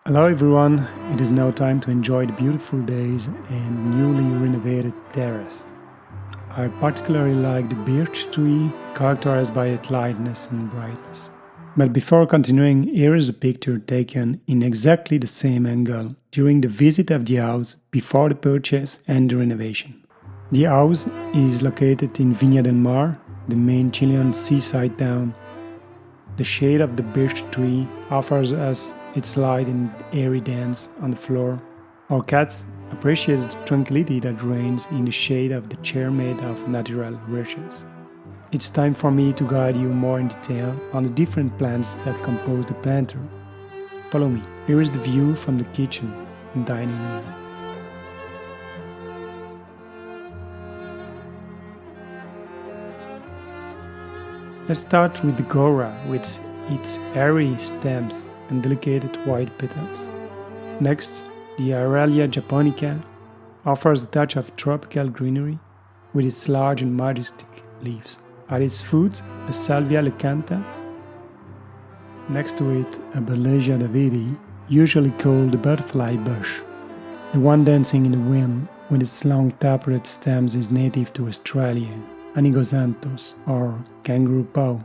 Hello everyone, it is now time to enjoy the beautiful days and newly renovated terrace. I particularly like the birch tree, characterized by its lightness and brightness. But before continuing, here is a picture taken in exactly the same angle during the visit of the house before the purchase and the renovation. The house is located in Viña del Mar, the main Chilean seaside town. The shade of the birch tree offers us its light and airy dance on the floor. Our cat appreciates the tranquility that reigns in the shade of the chair made of natural rushes. It's time for me to guide you more in detail on the different plants that compose the planter. Follow me. Here is the view from the kitchen and dining room. Let's start with the Gora with its airy stems and delicate white petals. Next, the Aralia japonica offers a touch of tropical greenery with its large and majestic leaves. At its foot, a Salvia lucanta. Next to it, a Berlesia davidi, usually called the butterfly bush. The one dancing in the wind with its long tapered stems is native to Australia. Anigosanthus or kangaroo paw,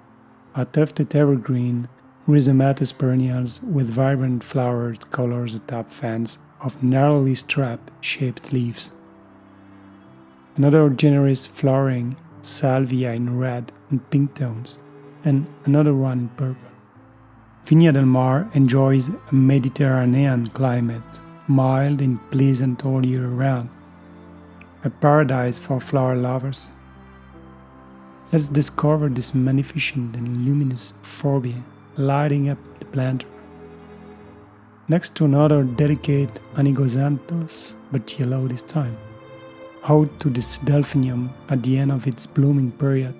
a tufted evergreen, rhizomatous perennials with vibrant flowered colors atop fans of narrowly strap-shaped leaves. Another generous flowering salvia in red and pink tones, and another one in purple. Viña del Mar enjoys a Mediterranean climate, mild and pleasant all year round, a paradise for flower lovers. Let's discover this magnificent and luminous euphorbia lighting up the planter. Next to another delicate Anigosanthus, but yellow this time. Ode to this delphinium at the end of its blooming period,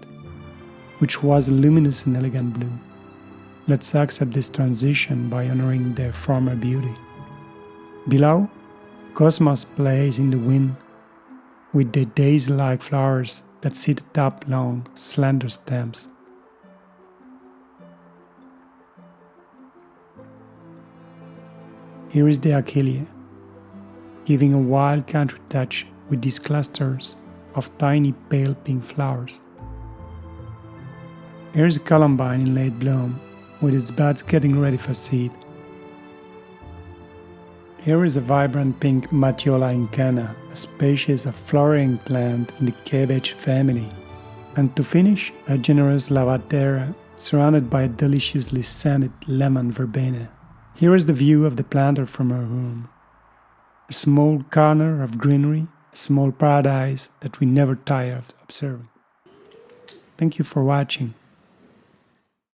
which was a luminous and elegant blue. Let's accept this transition by honoring their former beauty. Below, Cosmos plays in the wind with their daisy-like flowers that sit atop long, slender stems. Here is the Achillea, giving a wild country touch with these clusters of tiny pale pink flowers. Here is a columbine in late bloom, with its buds getting ready for seed. Here is a vibrant pink Matiola incana, a species of flowering plant in the cabbage family. And to finish, a generous Lavatera surrounded by a deliciously scented lemon verbena. Here is the view of the planter from our room. A small corner of greenery, a small paradise that we never tire of observing. Thank you for watching.